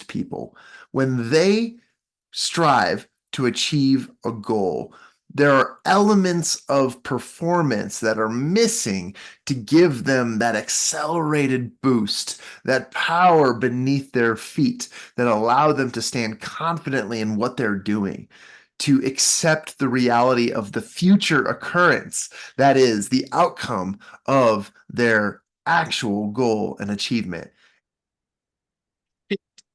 people, when they strive to achieve a goal, there are elements of performance that are missing to give them that accelerated boost, that power beneath their feet that allow them to stand confidently in what they're doing, to accept the reality of the future occurrence, that is, the outcome of their actual goal and achievement.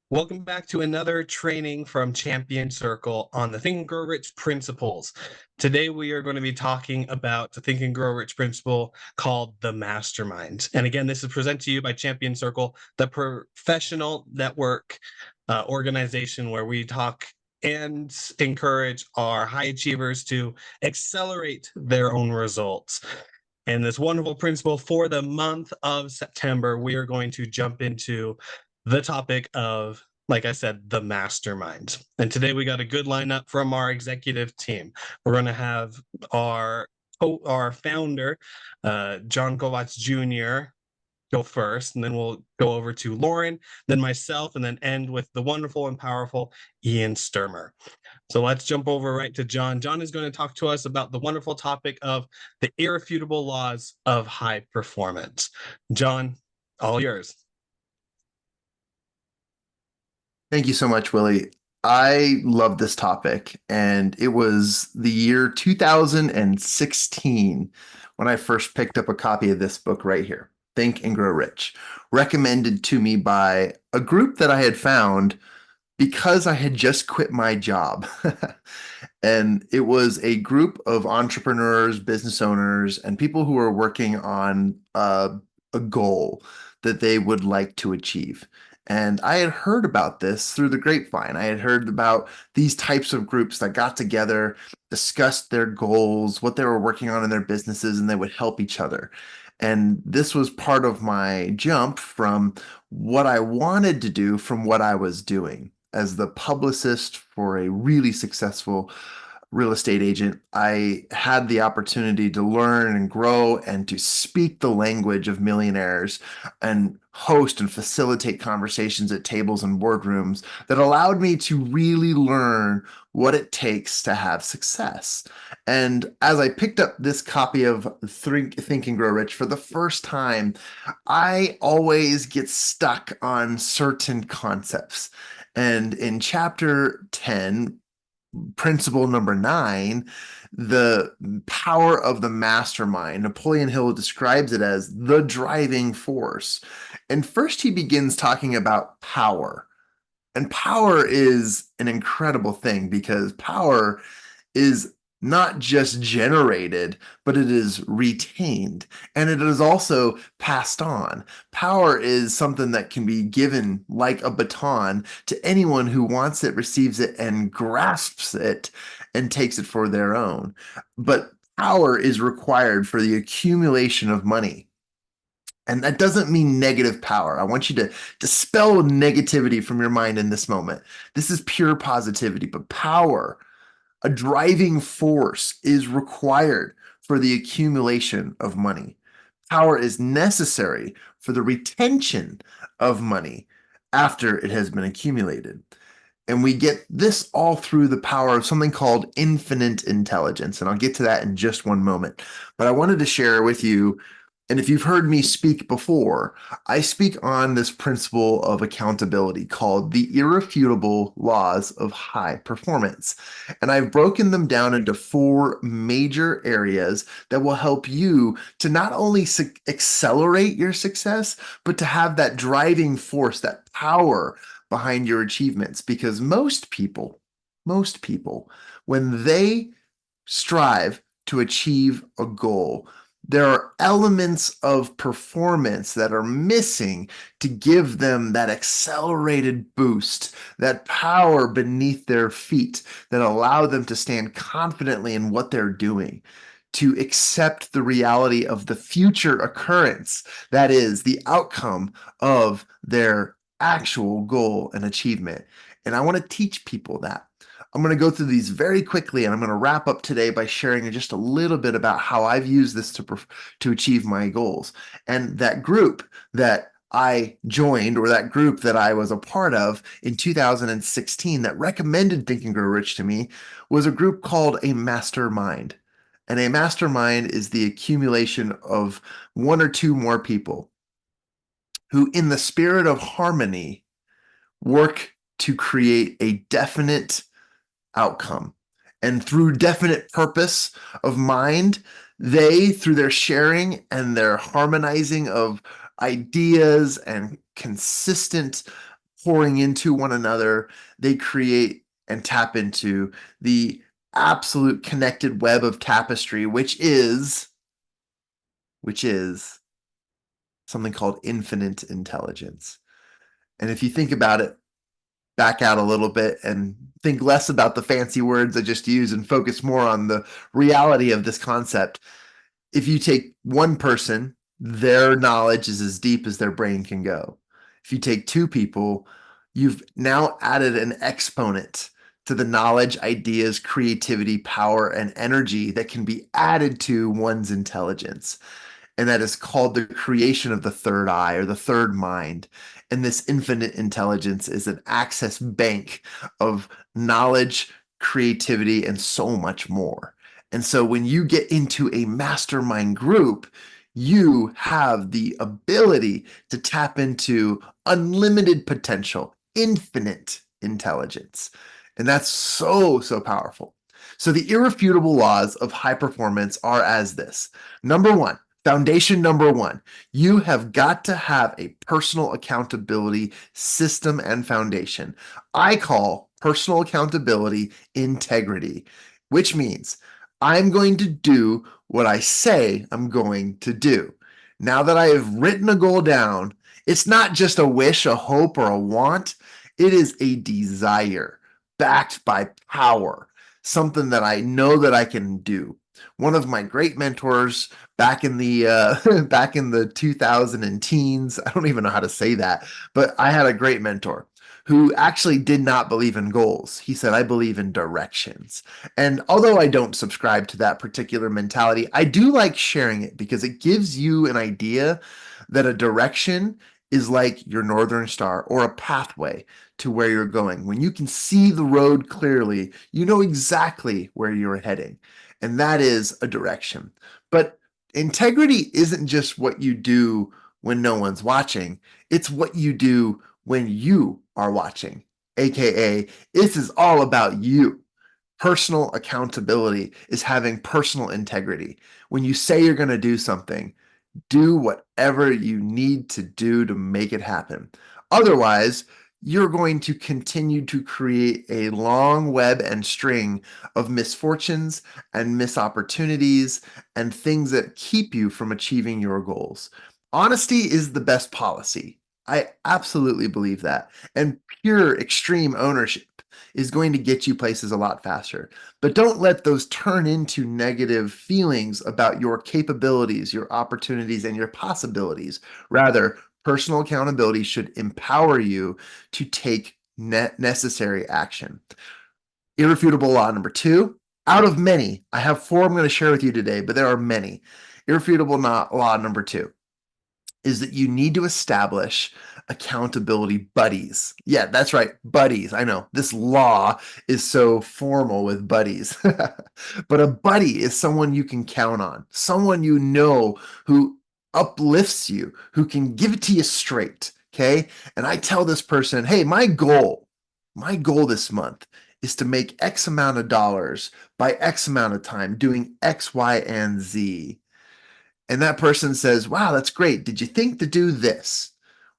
Welcome back to another training from Champion Circle on the Think and Grow Rich principles. Today, we are going to be talking about the Think and Grow Rich principle called the Mastermind. And again, this is presented to you by Champion Circle, the professional network organization where we talk and encourage our high achievers to accelerate their own results. And this wonderful principle for the month of September, we are going to jump into the topic of, like I said, the mastermind. And today we got a good lineup from our executive team. We're going to have our founder, Jon Kovach Jr., go first, and then we'll go over to Lauren, then myself, and then end with the wonderful and powerful Ian Stermer. So let's jump over right to Jon. Jon is going to talk to us about the wonderful topic of the irrefutable laws of high performance. Jon, all yours. Thank you so much, Willie. I love this topic, and it was the year 2016 when I first picked up a copy of this book right here, Think and Grow Rich, recommended to me by a group that I had found because I had just quit my job. And it was a group of entrepreneurs, business owners, and people who were working on a goal that they would like to achieve. And I had heard about this through the grapevine. I had heard about these types of groups that got together, discussed their goals, what they were working on in their businesses, and they would help each other. And this was part of my jump from what I wanted to do from what I was doing. As the publicist for a really successful real estate agent, I had the opportunity to learn and grow and to speak the language of millionaires and host and facilitate conversations at tables and boardrooms that allowed me to really learn what it takes to have success. And as I picked up this copy of Think and Grow Rich for the first time, I always get stuck on certain concepts. And in chapter 10, principle number 9, the power of the mastermind, Napoleon Hill describes it as the driving force. And first, he begins talking about power. And power is an incredible thing because power is not just generated, but it is retained and it is also passed on. Power is something that can be given like a baton to anyone who wants it, receives it, and grasps it and takes it for their own. But power is required for the accumulation of money. And that doesn't mean negative power. I want you to dispel negativity from your mind in this moment. This is pure positivity, but power, a driving force, is required for the accumulation of money. Power is necessary for the retention of money after it has been accumulated. And we get this all through the power of something called infinite intelligence. And I'll get to that in just one moment. But I wanted to share with you, and if you've heard me speak before, I speak on this principle of accountability called the irrefutable laws of high performance. And I've broken them down into 4 major areas that will help you to not only accelerate your success, but to have that driving force, that power behind your achievements. Because most people, when they strive to achieve a goal, there are elements of performance that are missing to give them that accelerated boost, that power beneath their feet that allow them to stand confidently in what they're doing, to accept the reality of the future occurrence, that is, the outcome of their actual goal and achievement. And I want to teach people that. I'm going to go through these very quickly, and I'm going to wrap up today by sharing just a little bit about how I've used this to achieve my goals. And that group that I joined, or that group that I was a part of in 2016 that recommended Think and Grow Rich to me, was a group called a Mastermind. And a mastermind is the accumulation of one or two more people who, in the spirit of harmony, work to create a definite outcome. And through definite purpose of mind, they, through their sharing and their harmonizing of ideas and consistent pouring into one another, they create and tap into the absolute connected web of tapestry, which is something called infinite intelligence. And if you think about it, back out a little bit and think less about the fancy words I just used and focus more on the reality of this concept. If you take one person, their knowledge is as deep as their brain can go. If you take two people, you've now added an exponent to the knowledge, ideas, creativity, power, and energy that can be added to one's intelligence. And that is called the creation of the third eye or the third mind. And this infinite intelligence is an access bank of knowledge, creativity, and so much more. And so when you get into a mastermind group, you have the ability to tap into unlimited potential, infinite intelligence. And that's so, so powerful. So the irrefutable laws of high performance are as this. Number one, foundation number one, you have got to have a personal accountability system and foundation. I call personal accountability integrity, which means I'm going to do what I say I'm going to do. Now that I have written a goal down, it's not just a wish, a hope, or a want. It is a desire backed by power, something that I know that I can do. One of my great mentors back in the back in the 2000 and teens, I don't even know how to say that, but I had a great mentor who actually did not believe in goals. He said, I believe in directions. And although I don't subscribe to that particular mentality, I do like sharing it because it gives you an idea that a direction is like your northern star or a pathway to where you're going. When you can see the road clearly, you know exactly where you're heading. And that is a direction. But integrity isn't just what you do when no one's watching, it's what you do when you are watching. AKA, this is all about you. Personal accountability is having personal integrity. When you say you're going to do something, do whatever you need to do to make it happen. Otherwise, you're going to continue to create a long web and string of misfortunes and missed opportunities and things that keep you from achieving your goals. Honesty is the best policy. I absolutely believe that. And pure extreme ownership is going to get you places a lot faster. But don't let those turn into negative feelings about your capabilities, your opportunities, and your possibilities. Rather, personal accountability should empower you to take necessary action. Irrefutable law number two, out of many, I have four I'm going to share with you today, but there are many. Irrefutable law number two is that you need to establish accountability buddies. Yeah, that's right, buddies. I know this law is so formal with buddies, but a buddy is someone you can count on, someone you know who uplifts you, who can give it to you straight. Okay. And I tell this person, hey, my goal this month is to make X amount of dollars by X amount of time doing X, Y, and Z. And that person says, wow, that's great. Did you think to do this?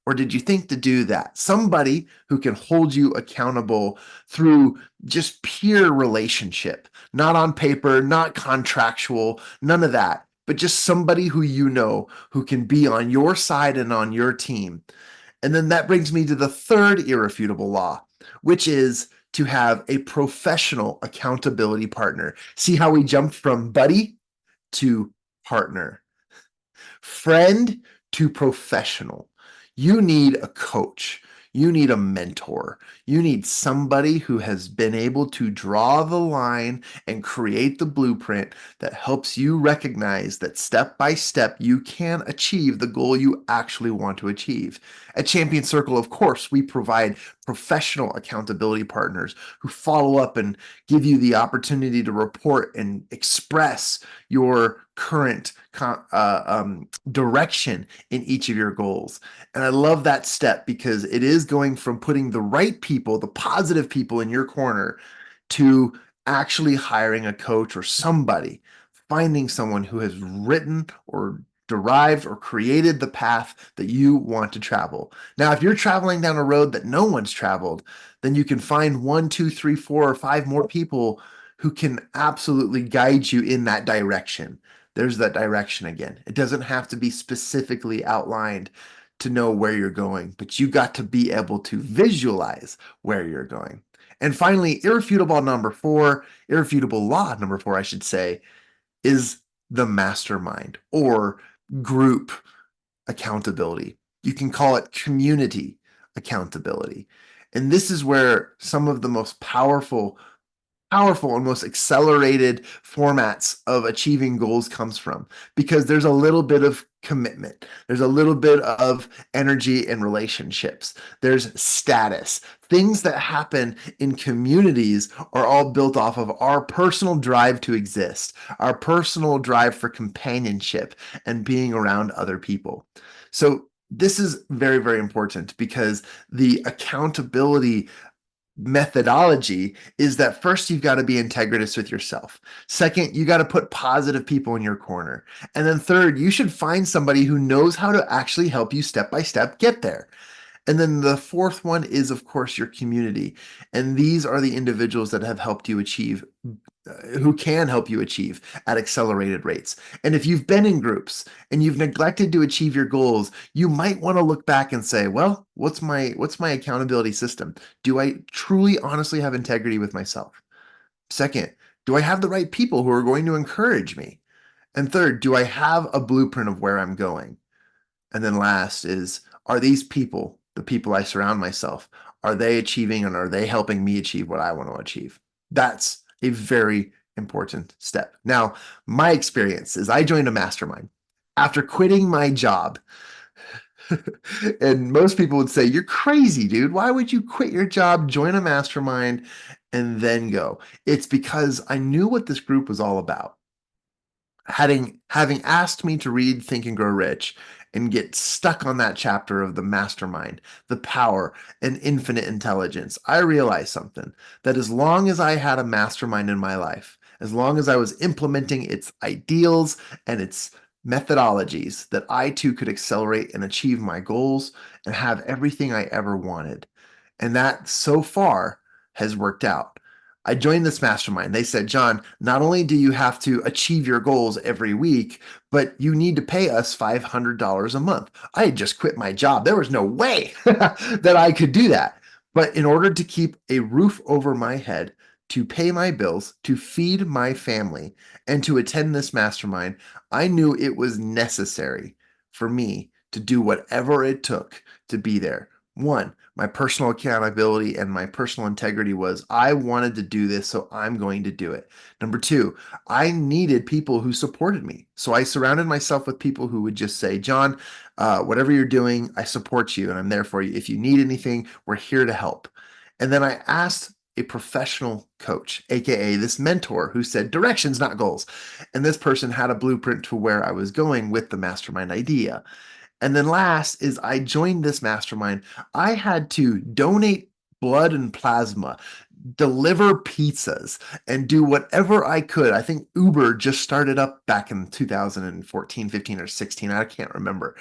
Or did you think to do that? Somebody who can hold you accountable through just pure relationship, not on paper, not contractual, none of that, but just somebody who you know who can be on your side and on your team. And then that brings me to the third irrefutable law, which is to have a professional accountability partner. See how we jumped from buddy to partner, friend to professional. You need a coach. You need a mentor. You need somebody who has been able to draw the line and create the blueprint that helps you recognize that step by step you can achieve the goal you actually want to achieve. At Champion Circle, of course, we provide professional accountability partners who follow up and give you the opportunity to report and express your current direction in each of your goals. And I love that step because it is going from putting the right people, the positive people in your corner, to actually hiring a coach or somebody, finding someone who has written or derived or created the path that you want to travel. Now, if you're traveling down a road that no one's traveled, then you can find one, two, three, four, or five more people who can absolutely guide you in that direction. There's that direction again. It doesn't have to be specifically outlined to know where you're going, but you got to be able to visualize where you're going. And finally, irrefutable law number four, I should say, is the mastermind or group accountability. You can call it community accountability. And this is where some of the most powerful and most accelerated formats of achieving goals comes from, because there's a little bit of commitment, there's a little bit of energy and relationships, there's status. Things that happen in communities are all built off of our personal drive to exist, our personal drive for companionship and being around other people. So this is very, very important because the accountability methodology is that first you've got to be integritous with yourself. Second, you got to put positive people in your corner. And then third, you should find somebody who knows how to actually help you step by step get there. And then the fourth one is, of course, your community. And these are the individuals that have helped you achieve, who can help you achieve at accelerated rates. And if you've been in groups and you've neglected to achieve your goals, you might want to look back and say, well, what's my accountability system? Do I truly, honestly have integrity with myself? Second, do I have the right people who are going to encourage me? And third, do I have a blueprint of where I'm going? And then last is, are these people, the people I surround myself, are they achieving and are they helping me achieve what I want to achieve? That's a very important step. Now, my experience is I joined a mastermind after quitting my job. And most people would say, you're crazy, dude. Why would you quit your job, join a mastermind, and then go? It's because I knew what this group was all about. Having asked me to read Think and Grow Rich and get stuck on that chapter of the mastermind, the power and infinite intelligence, I realized something, that as long as I had a mastermind in my life, as long as I was implementing its ideals and its methodologies, that I too could accelerate and achieve my goals and have everything I ever wanted. And that so far has worked out. I joined this mastermind. They said, Jon, not only do you have to achieve your goals every week, but you need to pay us $500 a month. I had just quit my job. There was no way that I could do that. But in order to keep a roof over my head, to pay my bills, to feed my family, and to attend this mastermind, I knew it was necessary for me to do whatever it took to be there. One, my personal accountability and my personal integrity was I wanted to do this, so I'm going to do it. Number two, I needed people who supported me. So I surrounded myself with people who would just say, Jon, whatever you're doing, I support you and I'm there for you. If you need anything, we're here to help. And then I asked a professional coach, AKA this mentor, who said directions, not goals. And this person had a blueprint to where I was going with the mastermind idea. And then last is I joined this mastermind. I had to donate blood and plasma, deliver pizzas, and do whatever I could. I think Uber just started up back in 2014, 15, or 16. I can't remember.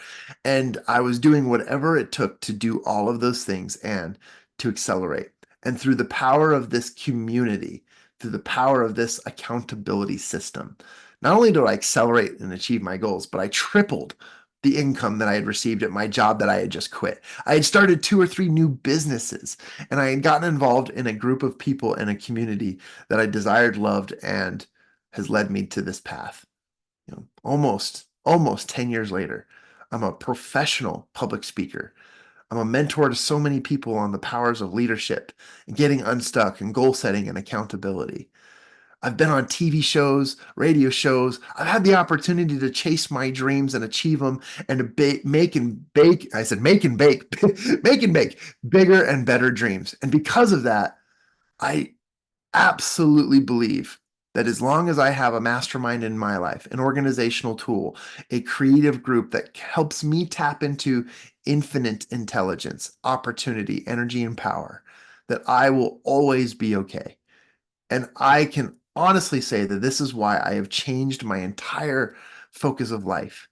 And I was doing whatever it took to do all of those things and to accelerate. And through the power of this community, through the power of this accountability system, not only did I accelerate and achieve my goals, but I tripled the income that I had received at my job that I had just quit. I had started 2 or 3 new businesses, and I had gotten involved in a group of people in a community that I desired, loved, and has led me to this path. Almost 10 years later, I'm a professional public speaker. I'm a mentor to so many people on the powers of leadership and getting unstuck and goal setting and accountability. I've been on TV shows, radio shows. I've had the opportunity to chase my dreams and achieve them and to make and bake. I said, make and bake, make and bake bigger and better dreams. And because of that, I absolutely believe that as long as I have a mastermind in my life, an organizational tool, a creative group that helps me tap into infinite intelligence, opportunity, energy, and power, that I will always be okay. And I can honestly say that this is why I have changed my entire focus of life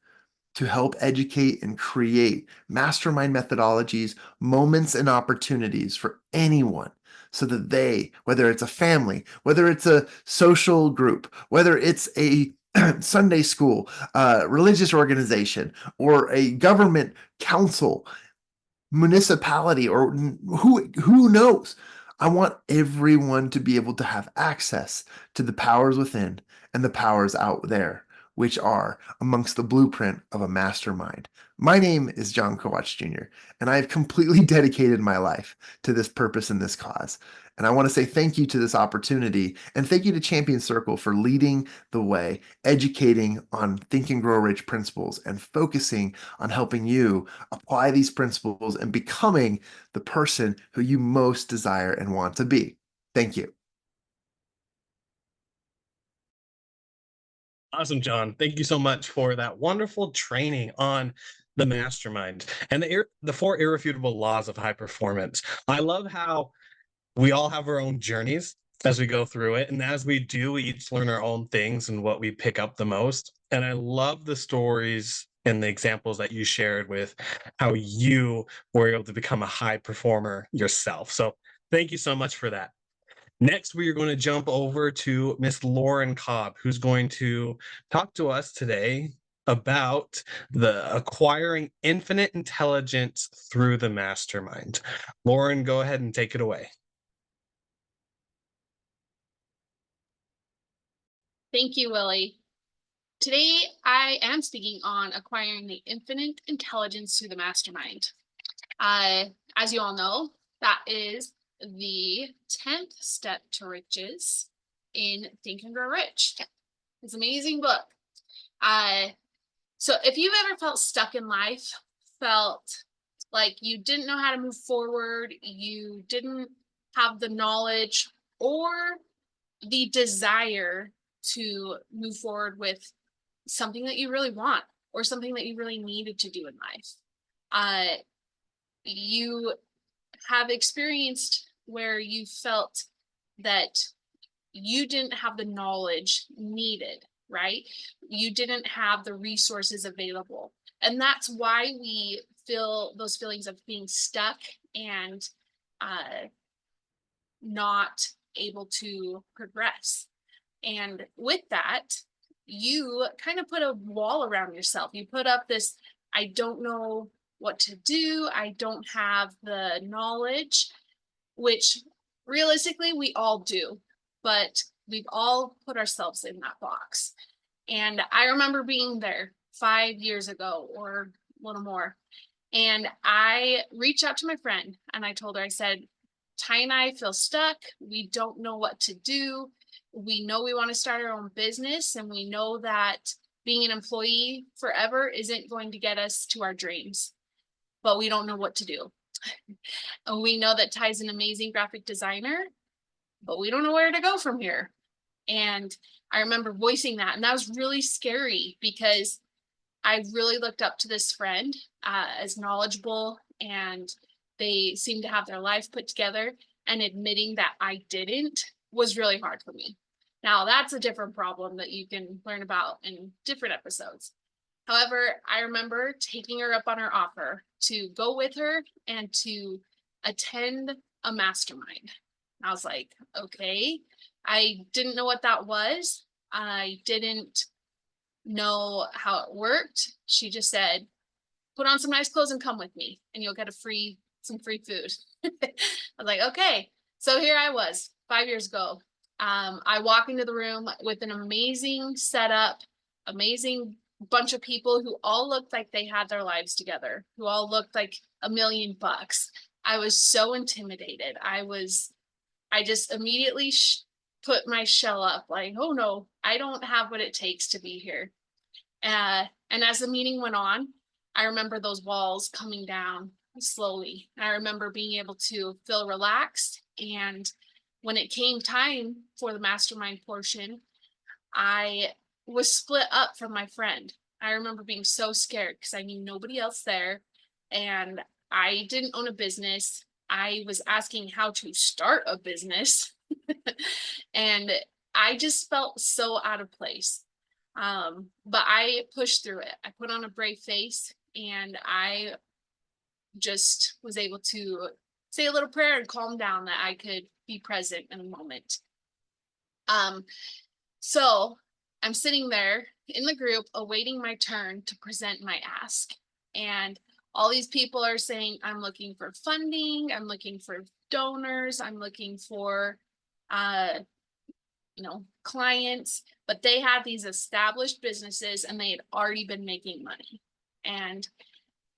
to help educate and create mastermind methodologies, moments, and opportunities for anyone so that they, whether it's a family, whether it's a social group, whether it's a Sunday school, religious organization, or a government council, municipality, or who knows? I want everyone to be able to have access to the powers within and the powers out there, which are amongst the blueprint of a mastermind. My name is Jon Kovach Jr., and I have completely dedicated my life to this purpose and this cause. And I want to say thank you to this opportunity, and thank you to Champion Circle for leading the way, educating on Think and Grow Rich principles, and focusing on helping you apply these principles and becoming the person who you most desire and want to be. Thank you. Awesome, Jon. Thank you so much for that wonderful training on the mastermind and the four irrefutable laws of high performance. I love how we all have our own journeys as we go through it. And as we do, we each learn our own things and what we pick up the most. And I love the stories and the examples that you shared with how you were able to become a high performer yourself. So thank you so much for that. Next, we are going to jump over to Miss Lauren Cobb, who's going to talk to us today about the acquiring infinite intelligence through the mastermind. Lauren, go ahead and take it away. Thank you, Willie. Today, I am speaking on acquiring the infinite intelligence through the mastermind. As you all know, that is the 10th step to riches in Think and Grow Rich. It's an amazing book. So if you've ever felt stuck in life, felt like you didn't know how to move forward, you didn't have the knowledge or the desire to move forward with something that you really want or something that you really needed to do in life. You have experienced where you felt that you didn't have the knowledge needed, right? You didn't have the resources available. And that's why we feel those feelings of being stuck and not able to progress. And with that, you kind of put a wall around yourself. You put up this, I don't know what to do. I don't have the knowledge, which realistically we all do, but we've all put ourselves in that box. And I remember being there 5 years ago or a little more. And I reached out to my friend and I told her, I said, Ty and I feel stuck. We don't know what to do. We know we want to start our own business, and we know that being an employee forever isn't going to get us to our dreams, but we don't know what to do. And we know that Ty's an amazing graphic designer, but we don't know where to go from here. And I remember voicing that, and that was really scary because I really looked up to this friend as knowledgeable, and they seemed to have their life put together, and admitting that I didn't was really hard for me. Now, that's a different problem that you can learn about in different episodes. However, I remember taking her up on her offer to go with her and to attend a mastermind. I was like, okay. I didn't know what that was. I didn't know how it worked. She just said, put on some nice clothes and come with me and you'll get some free food. I was like, okay. So here I was 5 years ago. I walk into the room with an amazing setup, amazing bunch of people who all looked like they had their lives together, who all looked like $1,000,000. I was so intimidated. I just immediately put my shell up like, oh no, I don't have what it takes to be here. And as the meeting went on, I remember those walls coming down slowly. I remember being able to feel relaxed. And when it came time for the mastermind portion, I was split up from my friend. I remember being so scared because I knew nobody else there, and I didn't own a business. I was asking how to start a business, and I just felt so out of place. But I pushed through it. I put on a brave face, and I just was able to say a little prayer and calm down that I could be present in a moment. So I'm sitting there in the group awaiting my turn to present my ask. And all these people are saying, I'm looking for funding, I'm looking for donors, I'm looking for clients, but they had these established businesses and they had already been making money. And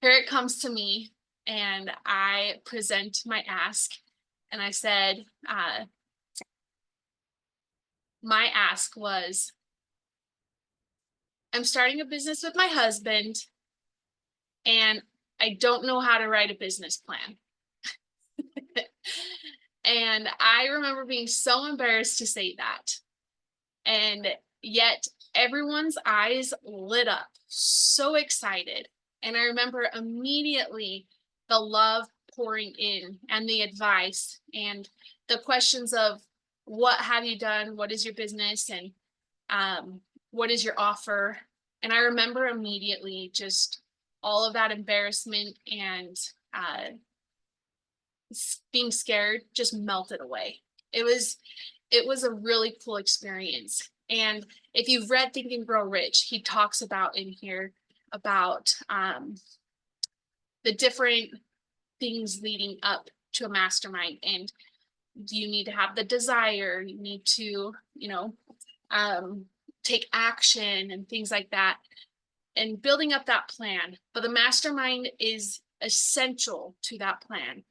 here it comes to me, and I present my ask, and I said, my ask was, I'm starting a business with my husband, and I don't know how to write a business plan. And I remember being so embarrassed to say that. And yet everyone's eyes lit up, so excited. And I remember immediately the love pouring in and the advice and the questions of, what have you done? What is your business? And what is your offer? And I remember immediately just all of that embarrassment and being scared just melted away. It was a really cool experience. And if you've read Think and Grow Rich, he talks about in here about the different things leading up to a mastermind. And you need to have the desire, you need to, take action and things like that, and building up that plan. But the mastermind is essential to that plan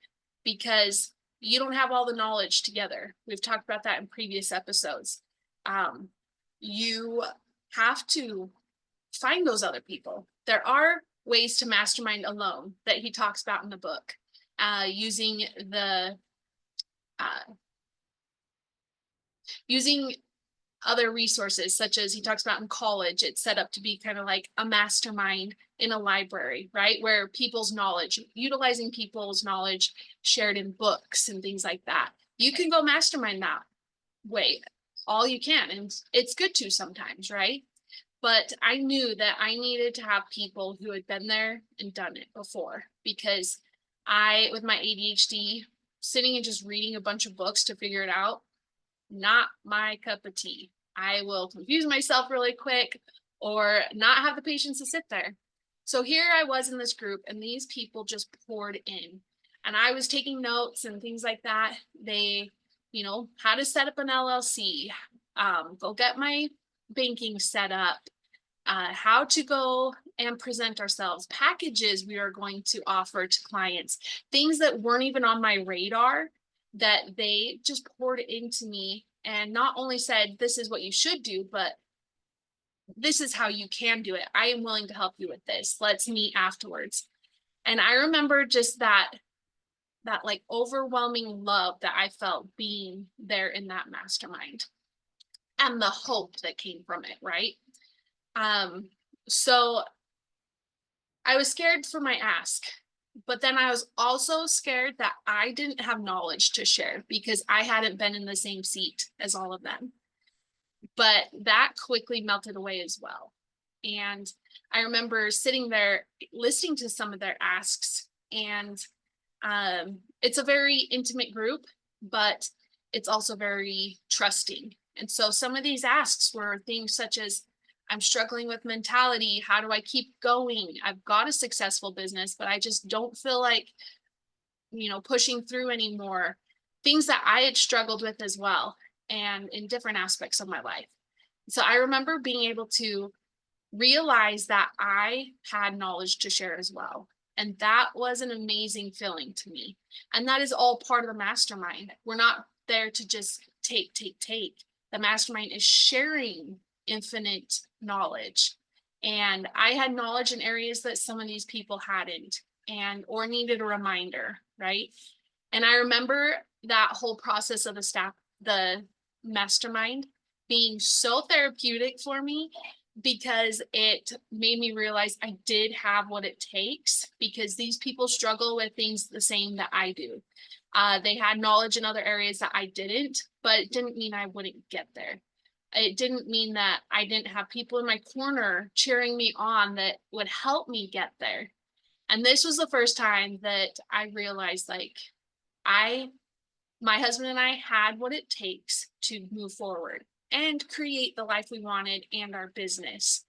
because you don't have all the knowledge together. We've talked about that in previous episodes. You have to find those other people. There are ways to mastermind alone that he talks about in the book, using other resources, such as he talks about in college. It's set up to be kind of like a mastermind in a library, right? Where utilizing people's knowledge shared in books and things like that. You can go mastermind that way, all you can. And it's good to sometimes, right? But I knew that I needed to have people who had been there and done it before, because with my ADHD, sitting and just reading a bunch of books to figure it out, not my cup of tea. I will confuse myself really quick or not have the patience to sit there. So here I was in this group, and these people just poured in, and I was taking notes and things like that. They, how to set up an LLC, go get my banking set up, how to go and present ourselves, packages we are going to offer to clients, things that weren't even on my radar, that they just poured into me and not only said, this is what you should do, but this is how you can do it. I am willing to help you with this. Let's meet afterwards. And I remember just that like overwhelming love that I felt being there in that mastermind, and the hope that came from it, right? So I was scared for my ask, but then I was also scared that I didn't have knowledge to share because I hadn't been in the same seat as all of them. But that quickly melted away as well. And I remember sitting there listening to some of their asks, and it's a very intimate group, but it's also very trusting. And so some of these asks were things such as, I'm struggling with mentality. How do I keep going? I've got a successful business, but I just don't feel like, pushing through anymore. Things that I had struggled with as well, and in different aspects of my life. So I remember being able to realized that I had knowledge to share as well. And that was an amazing feeling to me. And that is all part of the mastermind. We're not there to just take. The mastermind is sharing infinite knowledge. And I had knowledge in areas that some of these people hadn't, and or needed a reminder, right? And I remember that whole process of the mastermind being so therapeutic for me, because it made me realize I did have what it takes, because these people struggle with things the same that I do. They had knowledge in other areas that I didn't, but it didn't mean I wouldn't get there. It didn't mean that I didn't have people in my corner cheering me on that would help me get there. And this was the first time that I realized, like, my husband and I had what it takes to move forward and create the life we wanted and our business.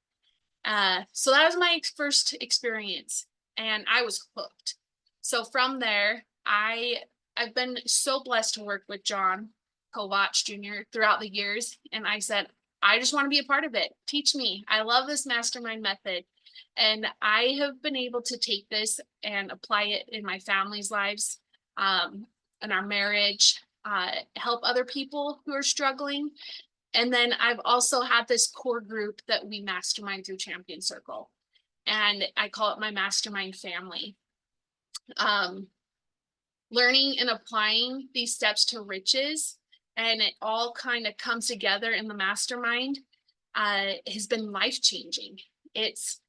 So that was my first experience, and I was hooked. So from there, I've been so blessed to work with Jon Kovach Jr. throughout the years. And I said, I just want to be a part of it. Teach me. I love this mastermind method. And I have been able to take this and apply it in my family's lives, in our marriage, help other people who are struggling. And then I've also had this core group that we mastermind through Champion Circle. And I call it my mastermind family. Learning and applying these steps to riches, and it all kind of comes together in the mastermind, has been life-changing. It's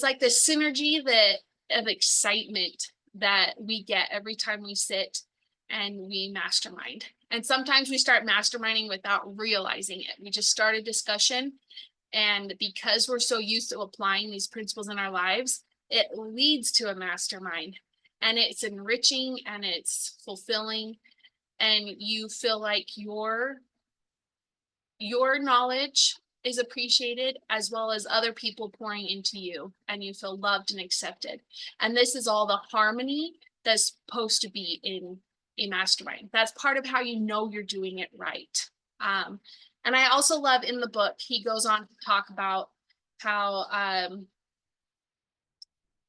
like the synergy of excitement that we get every time we sit and we mastermind. And sometimes we start masterminding without realizing it. We just start a discussion, and because we're so used to applying these principles in our lives, it leads to a mastermind. And it's enriching and it's fulfilling, and you feel like your knowledge is appreciated, as well as other people pouring into you, and you feel loved and accepted. And this is all the harmony that's supposed to be in a mastermind. That's part of how you know you're doing it right. And I also love, in the book, he goes on to talk about how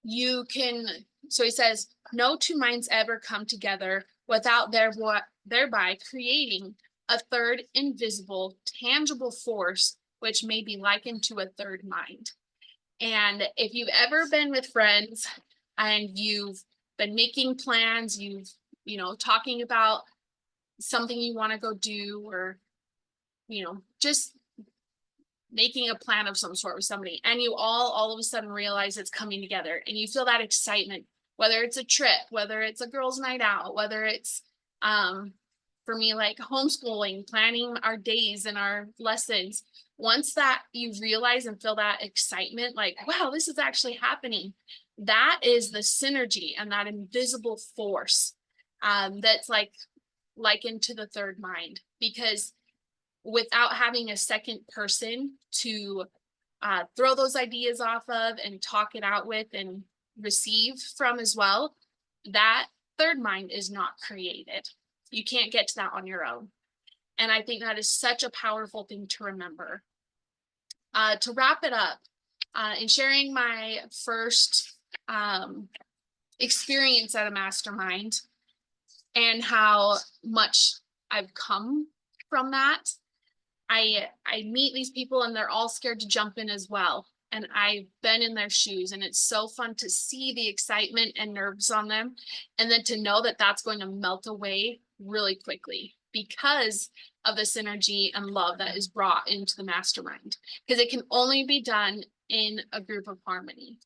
you can, so he says, no two minds ever come together without thereby creating a third invisible, tangible force, which may be likened to a third mind. And if you've ever been with friends and you've been making plans, talking about something you want to go do, or, just making a plan of some sort with somebody, and you all of a sudden realize it's coming together, and you feel that excitement, whether it's a trip, whether it's a girls' night out, whether it's, for me, like homeschooling, planning our days and our lessons. Once that you realize and feel that excitement, like, wow, this is actually happening, that is the synergy and that invisible force, that's like likened to the third mind. Because without having a second person to throw those ideas off of and talk it out with and receive from as well, that third mind is not created. You can't get to that on your own. And I think that is such a powerful thing to remember. To wrap it up, in sharing my first experience at a mastermind and how much I've come from that, I meet these people and they're all scared to jump in as well. And I've been in their shoes, and it's so fun to see the excitement and nerves on them, and then to know that that's going to melt away really quickly because of the synergy and love that is brought into the mastermind, because it can only be done in a group of harmony.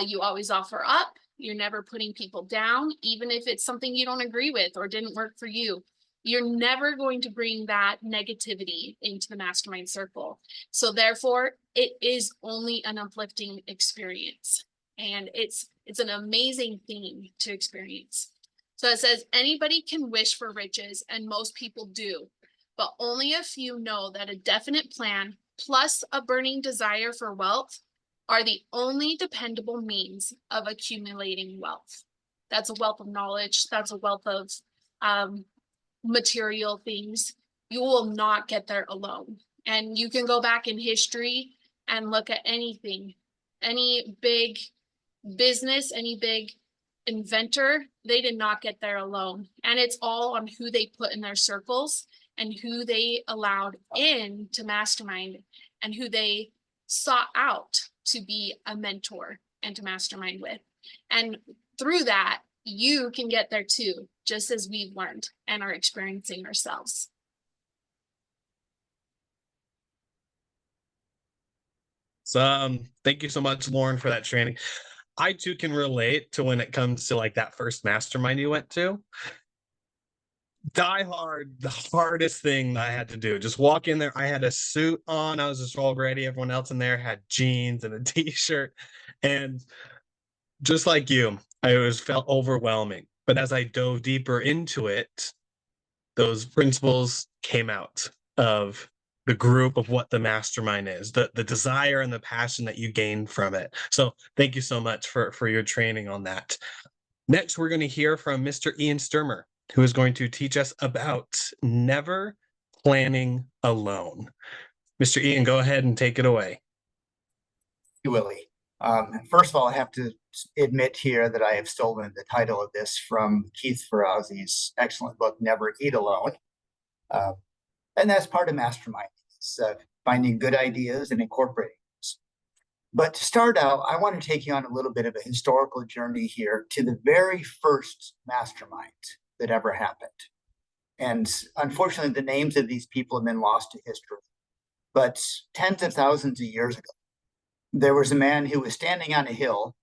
You always offer up. You're never putting people down, even if it's something you don't agree with or didn't work for you. You're never going to bring that negativity into the mastermind circle. So therefore, it is only an uplifting experience. And it's an amazing thing to experience. So it says, anybody can wish for riches, and most people do, but only a few know that a definite plan plus a burning desire for wealth are the only dependable means of accumulating wealth. That's a wealth of knowledge. That's a wealth of material things. You will not get there alone. And you can go back in history and look at anything, any big business, any big inventor, they did not get there alone. And it's all on who they put in their circles and who they allowed in to mastermind and who they sought out to be a mentor and to mastermind with. And through that, you can get there too, just as we've learned and are experiencing ourselves. So thank you so much, Lauren, for that training. I too can relate to when it comes to like that first mastermind you went to. Die hard, the hardest thing that I had to do. Just walk in there. I had a suit on. I was just all ready. Everyone else in there had jeans and a t-shirt. And just like you, I was felt overwhelming. But as I dove deeper into it, those principles came out of the group of what the mastermind is, the desire and the passion that you gain from it. So thank you so much for your training on that. Next, we're going to hear from Mr. Ian Stermer, who is going to teach us about never planning alone. Mr. Ian, go ahead and take it away. You, Willie. First of all, I have to admit here that I have stolen the title of this from Keith Ferrazzi's excellent book, Never Eat Alone. And that's part of Mastermind. It's finding good ideas and incorporating those. But to start out, I want to take you on a little bit of a historical journey here to the very first mastermind that ever happened. And unfortunately, the names of these people have been lost to history. But tens of thousands of years ago, there was a man who was standing on a hill,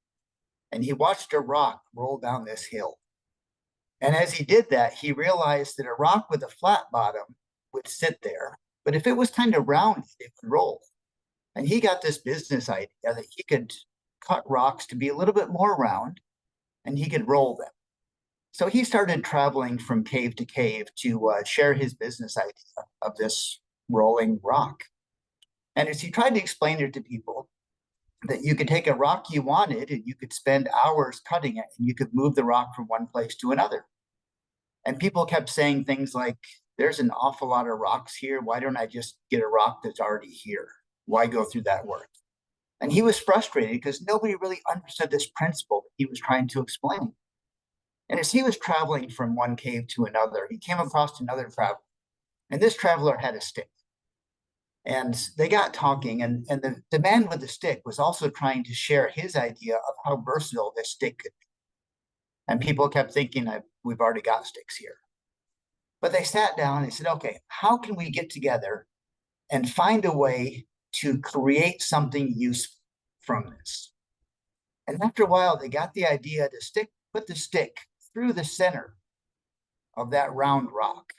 and he watched a rock roll down this hill. And as he did that, he realized that a rock with a flat bottom would sit there, but if it was kind of rounded, it would roll. And he got this business idea that he could cut rocks to be a little bit more round, and he could roll them. So he started traveling from cave to cave to share his business idea of this rolling rock. And as he tried to explain it to people, that you could take a rock you wanted and you could spend hours cutting it and you could move the rock from one place to another. And people kept saying things like, there's an awful lot of rocks here. Why don't I just get a rock that's already here? Why go through that work? And he was frustrated because nobody really understood this principle that he was trying to explain. And as he was traveling from one cave to another, he came across another traveler. And this traveler had a stick. And they got talking, and the man with the stick was also trying to share his idea of how versatile this stick could be. And people kept thinking, we've already got sticks here. But they sat down and they said, okay, how can we get together and find a way to create something useful from this? And after a while, they got the idea to put the stick through the center of that round rock.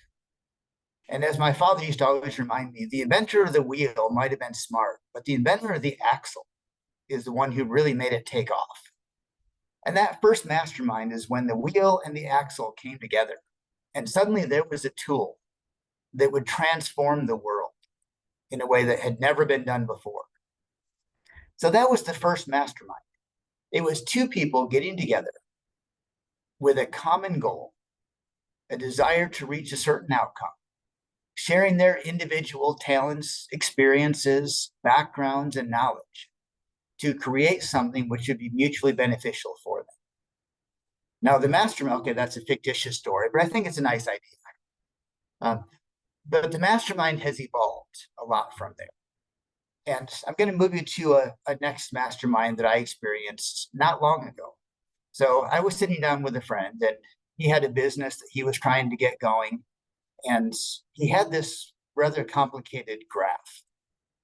And as my father used to always remind me, the inventor of the wheel might have been smart, but the inventor of the axle is the one who really made it take off. And that first mastermind is when the wheel and the axle came together. And suddenly there was a tool that would transform the world in a way that had never been done before. So that was the first mastermind. It was two people getting together with a common goal, a desire to reach a certain outcome, sharing their individual talents, experiences, backgrounds, and knowledge to create something which would be mutually beneficial for them. Now, the mastermind, okay, that's a fictitious story, but I think it's a nice idea. But the mastermind has evolved a lot from there. And I'm going to move you to a next mastermind that I experienced not long ago. So I was sitting down with a friend, and he had a business that he was trying to get going. And he had this rather complicated graph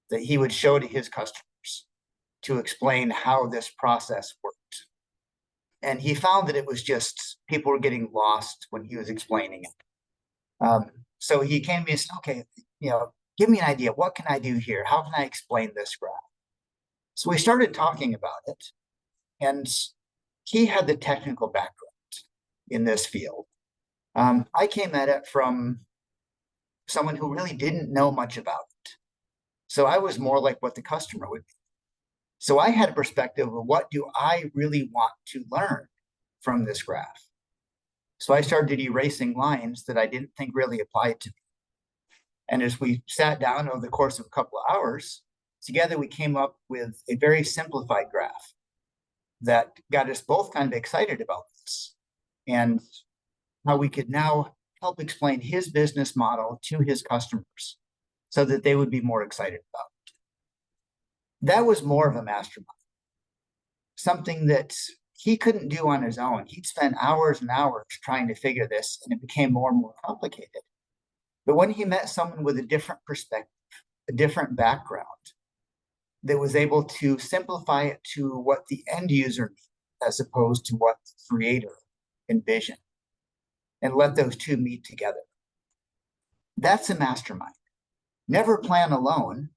that he would show to his customers to explain how this process worked. And he found that it was just people were getting lost when he was explaining it. So he came to me and said, okay, give me an idea. What can I do here? How can I explain this graph? So we started talking about it. And he had the technical background in this field. I came at it from someone who really didn't know much about it. So I was more like what the customer would be. So I had a perspective of what do I really want to learn from this graph. So I started erasing lines that I didn't think really applied to me. And as we sat down over the course of a couple of hours, together we came up with a very simplified graph that got us both kind of excited about this and how we could now help explain his business model to his customers so that they would be more excited about it. That was more of a mastermind, something that he couldn't do on his own. He'd spend hours and hours trying to figure this, and it became more and more complicated. But when he met someone with a different perspective, a different background, that was able to simplify it to what the end user needs as opposed to what the creator envisioned, and let those two meet together. That's a mastermind. Never plan alone,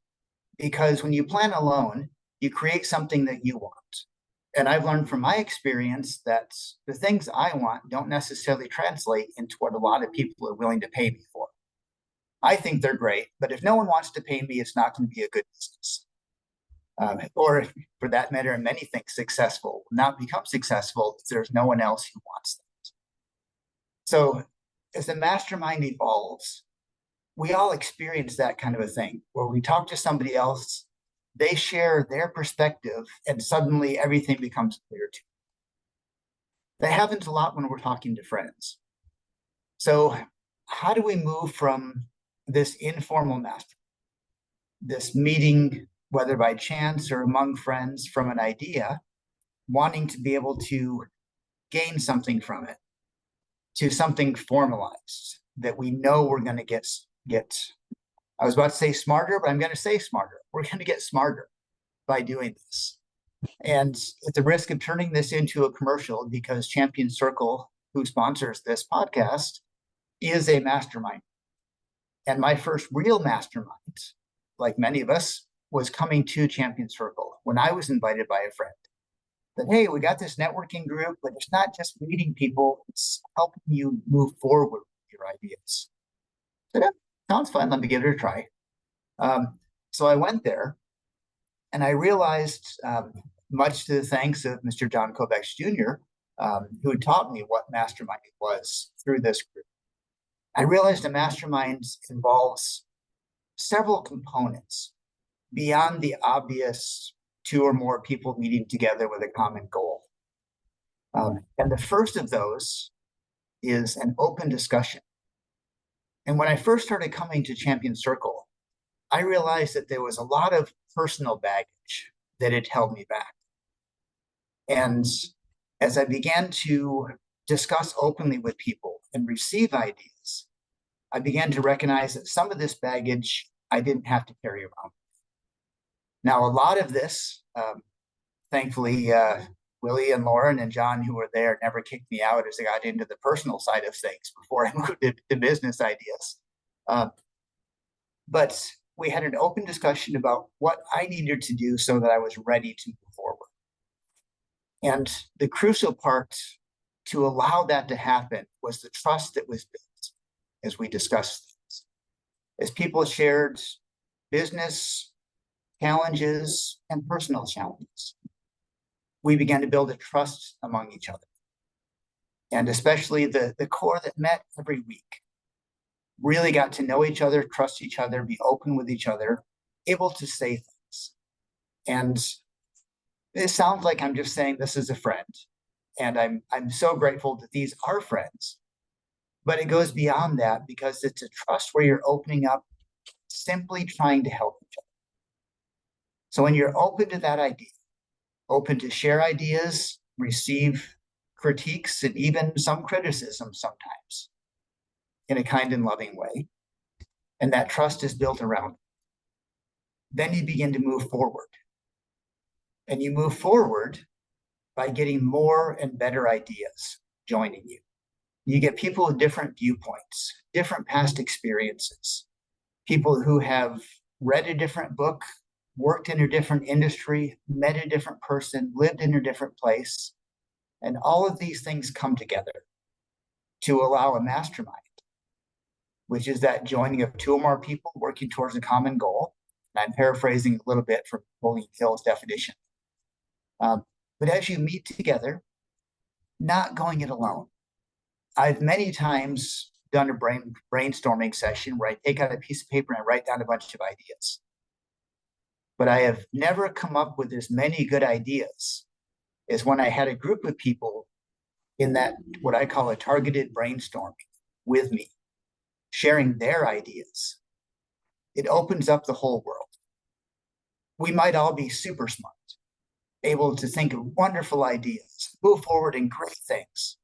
because when you plan alone, you create something that you want. And I've learned from my experience that the things I want don't necessarily translate into what a lot of people are willing to pay me for. I think they're great, but if no one wants to pay me, it's not going to be a good business. Or for that matter, in many things, successful will not become successful if there's no one else who wants that. So as the mastermind evolves, we all experience that kind of a thing where we talk to somebody else, they share their perspective, and suddenly everything becomes clear to you. That happens a lot when we're talking to friends. So how do we move from this informal mastermind, this meeting, whether by chance or among friends, from an idea, wanting to be able to gain something from it, to something formalized that we know we're going to get, I was about to say smarter, but I'm going to say smarter. We're going to get smarter by doing this. And at the risk of turning this into a commercial, because Champion Circle, who sponsors this podcast, is a mastermind. And my first real mastermind, like many of us, was coming to Champion Circle when I was invited by a friend. That, hey, we got this networking group, but it's not just meeting people, it's helping you move forward with your ideas. So that sounds fun, let me give it a try. So I went there, and I realized, much to the thanks of Mr. Jon Kovach Jr., who taught me what mastermind was through this group, I realized a mastermind involves several components beyond the obvious 2 or more people meeting together with a common goal. And the first of those is an open discussion. And when I first started coming to Champion Circle, I realized that there was a lot of personal baggage that had held me back. And as I began to discuss openly with people and receive ideas, I began to recognize that some of this baggage I didn't have to carry around. Now, a lot of this, thankfully, Willie and Lauren and John, who were there, never kicked me out as I got into the personal side of things before I moved to business ideas. But we had an open discussion about what I needed to do so that I was ready to move forward. And the crucial part to allow that to happen was the trust that was built as we discussed things. As people shared business challenges and personal challenges, we began to build a trust among each other. And especially the core that met every week really got to know each other, trust each other, be open with each other, able to say things. And it sounds like I'm just saying this is a friend. And I'm so grateful that these are friends. But it goes beyond that, because it's a trust where you're opening up, simply trying to help each other. So when you're open to that idea, open to share ideas, receive critiques, and even some criticism sometimes in a kind and loving way, and that trust is built around it, then you begin to move forward. And you move forward by getting more and better ideas joining you. You get people with different viewpoints, different past experiences, people who have read a different book, worked in a different industry, met a different person, lived in a different place. And all of these things come together to allow a mastermind, which is that joining of 2 or more people working towards a common goal. And I'm paraphrasing a little bit from Napoleon Hill's definition. But as you meet together, not going it alone. I've many times done a brainstorming session where I take out a piece of paper and I write down a bunch of ideas. but I have never come up with as many good ideas as when I had a group of people in that, what I call a targeted brainstorming with me, sharing their ideas. It opens up the whole world. We might all be super smart, able to think of wonderful ideas, move forward in great things.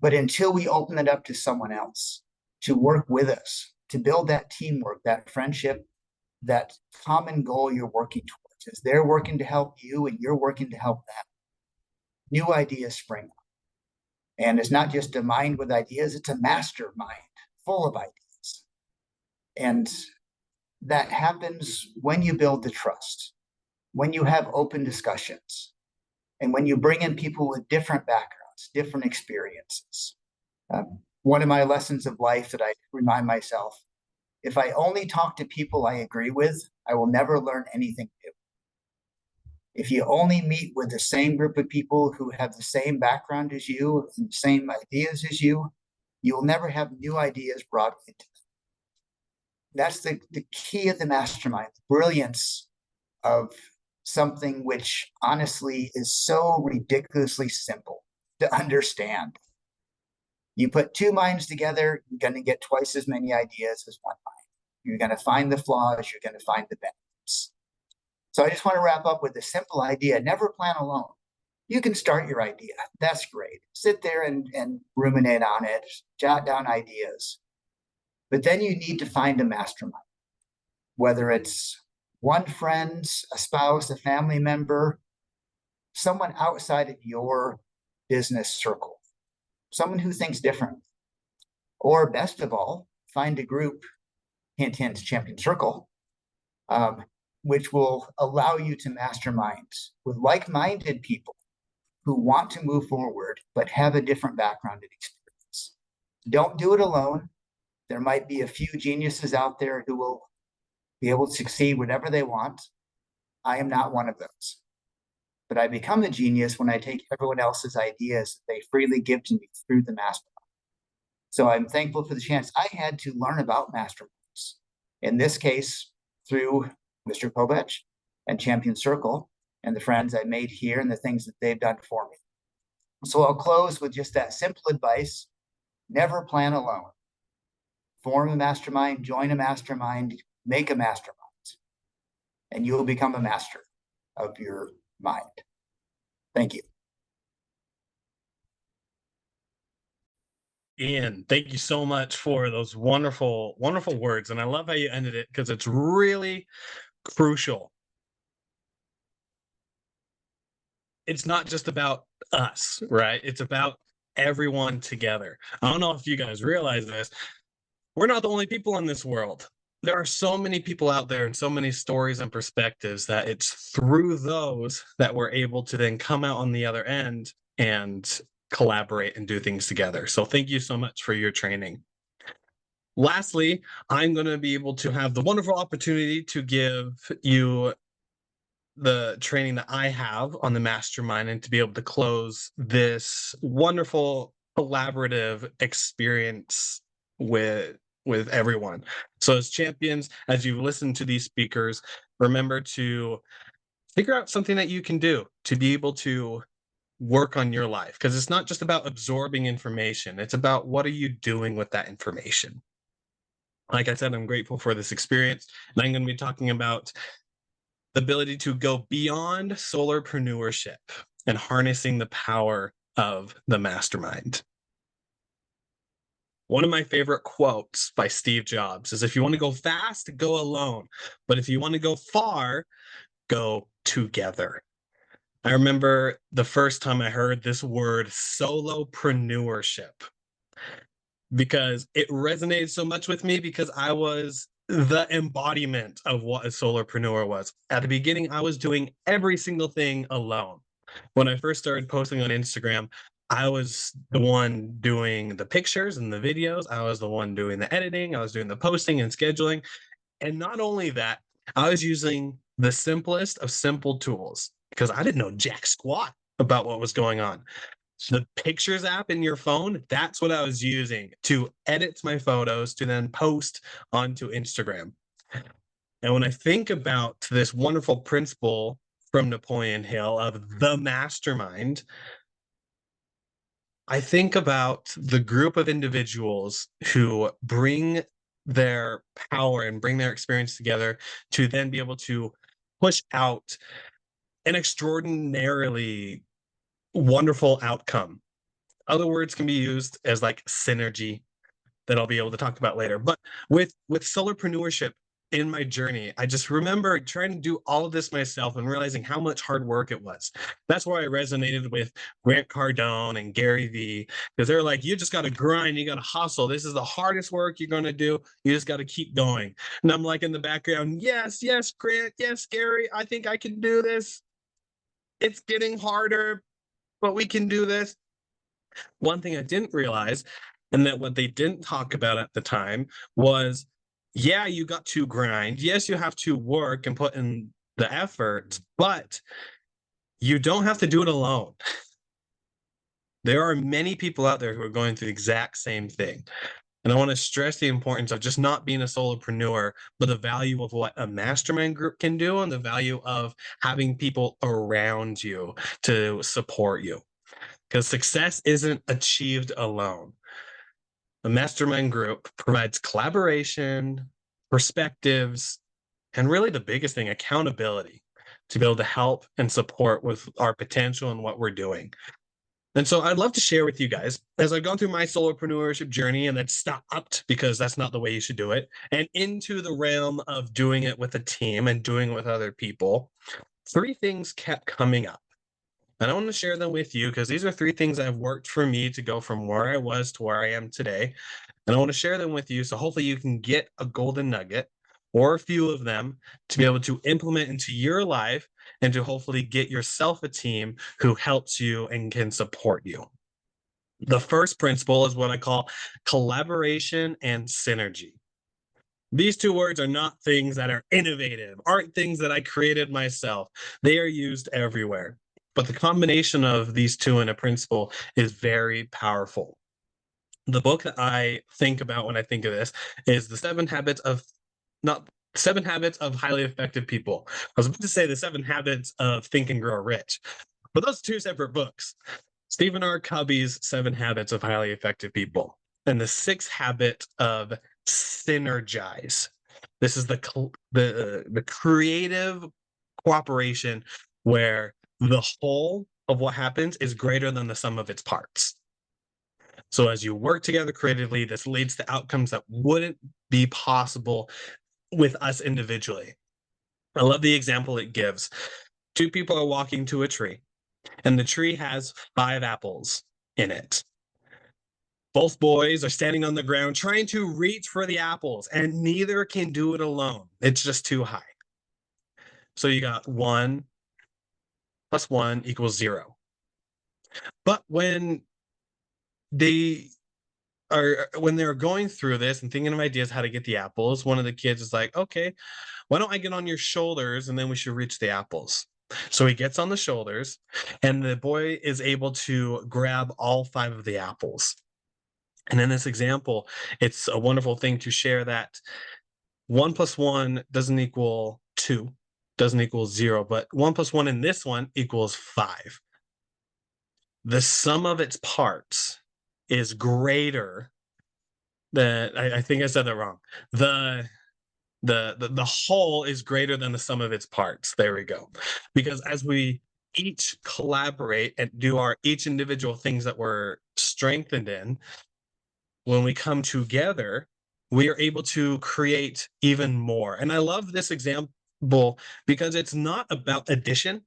But until we open it up to someone else to work with us, to build that teamwork, that friendship, that common goal you're working towards, as they're working to help you and you're working to help them, new ideas spring up. And it's not just a mind with ideas, it's a mastermind full of ideas. And that happens when you build the trust, when you have open discussions, and when you bring in people with different backgrounds, different experiences. One of my lessons of life that I remind myself, if I only talk to people I agree with, I will never learn anything new. If you only meet with the same group of people who have the same background as you and the same ideas as you, you'll never have new ideas brought into them. That's the key of the mastermind, the brilliance of something which honestly is so ridiculously simple to understand. You put two minds together, you're going to get twice as many ideas as one mind. You're going to find the flaws, you're going to find the benefits. So I just want to wrap up with a simple idea. Never plan alone. You can start your idea. That's great. Sit there and ruminate on it, jot down ideas. But then you need to find a mastermind, whether it's one friend, a spouse, a family member, someone outside of your business circle, someone who thinks differently. Or best of all, find a group, hint, hint, champion circle, which will allow you to mastermind with like-minded people who want to move forward, but have a different background and experience. Don't do it alone. There might be a few geniuses out there who will be able to succeed whatever they want. I am not one of those. But I become a genius when I take everyone else's ideas that they freely give to me through the mastermind. So I'm thankful for the chance I had to learn about masterminds. In this case, through Mr. Kovach and Champion Circle and the friends I made here and the things that they've done for me. So I'll close with just that simple advice: never plan alone. Form a mastermind, join a mastermind, make a mastermind, and you will become a master of your mind. Thank you. Ian, thank you so much for those wonderful, wonderful words. And I love how you ended it because it's really crucial. It's not just about us, right? It's about everyone together. I don't know if you guys realize this. We're not the only people in this world. There are so many people out there and so many stories and perspectives that it's through those that we're able to then come out on the other end and collaborate and do things together. So thank you so much for your training. Lastly, I'm going to be able to have the wonderful opportunity to give you the training that I have on the mastermind and to be able to close this wonderful collaborative experience with everyone. So as champions, as you listen to these speakers, remember to figure out something that you can do to be able to work on your life, because it's not just about absorbing information. It's about what are you doing with that information. Like I said, I'm grateful for this experience, and I'm going to be talking about the ability to go beyond solarpreneurship and harnessing the power of the mastermind. One of my favorite quotes by Steve Jobs is, if you want to go fast, go alone. But if you want to go far, go together. I remember the first time I heard this word, solopreneurship, because it resonated so much with me because I was the embodiment of what a solopreneur was. At the beginning, I was doing every single thing alone. When I first started posting on Instagram, I was the one doing the pictures and the videos. I was the one doing the editing. I was doing the posting and scheduling. And not only that, I was using the simplest of simple tools because I didn't know jack squat about what was going on. The pictures app in your phone, that's what I was using to edit my photos to then post onto Instagram. And when I think about this wonderful principle from Napoleon Hill of the mastermind, I think about the group of individuals who bring their power and bring their experience together to then be able to push out an extraordinarily wonderful outcome. Other words can be used as like synergy that I'll be able to talk about later. But with solopreneurship in my journey, I just remember trying to do all of this myself and realizing how much hard work it was. That's why I resonated with Grant Cardone and Gary Vee, because they're like, you just got to grind, you got to hustle. This is the hardest work you're going to do. You just got to keep going. And I'm like in the background, yes, yes, Grant, yes, Gary, I think I can do this. It's getting harder, but we can do this. One thing I didn't realize, and that what they didn't talk about at the time was, yeah, you got to grind. Yes, you have to work and put in the effort, but you don't have to do it alone. There are many people out there who are going through the exact same thing. And I want to stress the importance of just not being a solopreneur, but the value of what a mastermind group can do and the value of having people around you to support you. Because success isn't achieved alone. A mastermind group provides collaboration, perspectives, and really the biggest thing, accountability to be able to help and support with our potential and what we're doing. And so I'd love to share with you guys, as I've gone through my solopreneurship journey and then stopped because that's not the way you should do it, and into the realm of doing it with a team and doing it with other people, 3 things kept coming up. And I want to share them with you because these are 3 things that have worked for me to go from where I was to where I am today. And I want to share them with you so hopefully you can get a golden nugget or a few of them to be able to implement into your life and to hopefully get yourself a team who helps you and can support you. The first principle is what I call collaboration and synergy. These 2 words are not things that are innovative, aren't things that I created myself. They are used everywhere. But the combination of these 2 in a principle is very powerful. The book that I think about when I think of this is the 7 habits of highly effective people. I was about to say the 7 habits of Think and Grow Rich, but those are 2 separate books. Stephen R. Covey's 7 habits of highly effective people and the 6th habit of synergize. This is the creative cooperation where the whole of what happens is greater than the sum of its parts. So as you work together creatively, this leads to outcomes that wouldn't be possible with us individually. I love the example it gives. 2 people are walking to a tree, and the tree has 5 apples in it. Both boys are standing on the ground trying to reach for the apples, and neither can do it alone. It's just too high. So you got 1 plus 1 equals 0. But when they're going through this and thinking of ideas how to get the apples, one of the kids is like, okay, why don't I get on your shoulders and then we should reach the apples. So he gets on the shoulders and the boy is able to grab all 5 of the apples. And in this example, it's a wonderful thing to share that 1 plus 1 doesn't equal 2, doesn't equal 0, but 1 plus 1 in this one equals 5. The sum of its parts is greater than, I think I said that wrong. The whole is greater than the sum of its parts. There we go. Because as we each collaborate and do our each individual things that we're strengthened in, when we come together, we are able to create even more. And I love this example because it's not about addition.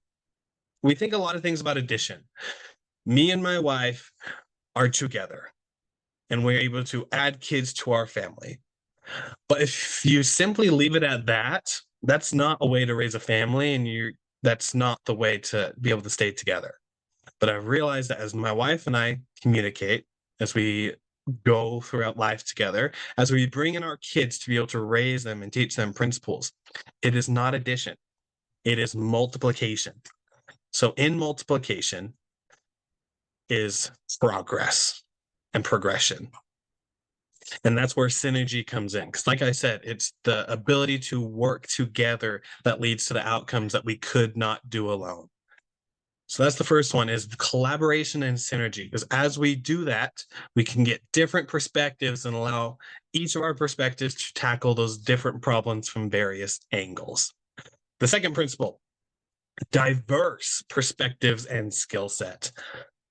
We think a lot of things about addition. Me and my wife are together and we're able to add kids to our family. But if you simply leave it at that, that's not a way to raise a family, and that's not the way to be able to stay together. But I've realized that as my wife and I communicate, as we go throughout life together, as we bring in our kids to be able to raise them and teach them principles, it is not addition, it is multiplication. So in multiplication is progress and progression. And that's where synergy comes in. Because like I said, it's the ability to work together that leads to the outcomes that we could not do alone. So that's the first one, is collaboration and synergy. Because as we do that, we can get different perspectives and allow each of our perspectives to tackle those different problems from various angles. The second principle, diverse perspectives and skill set.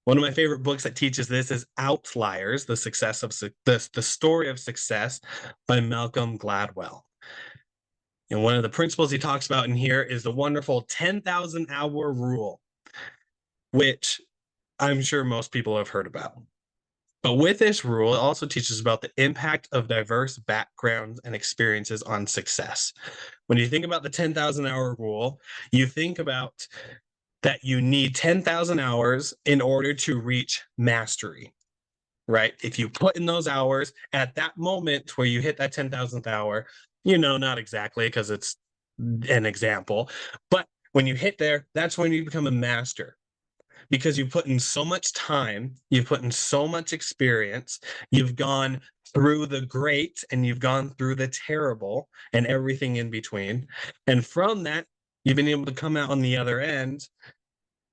One of my favorite books that teaches this is Outliers, the story of success by Malcolm Gladwell. And one of the principles he talks about in here is the wonderful 10,000 hour rule, which I'm sure most people have heard about. But with this rule, it also teaches about the impact of diverse backgrounds and experiences on success. When you think about the 10,000 hour rule, you think about that you need 10,000 hours in order to reach mastery, right? If you put in those hours at that moment where you hit that 10,000th hour, not exactly because it's an example, but when you hit there, that's when you become a master. Because you put in so much time, you've put in so much experience, you've gone through the great and you've gone through the terrible and everything in between. And from that, you've been able to come out on the other end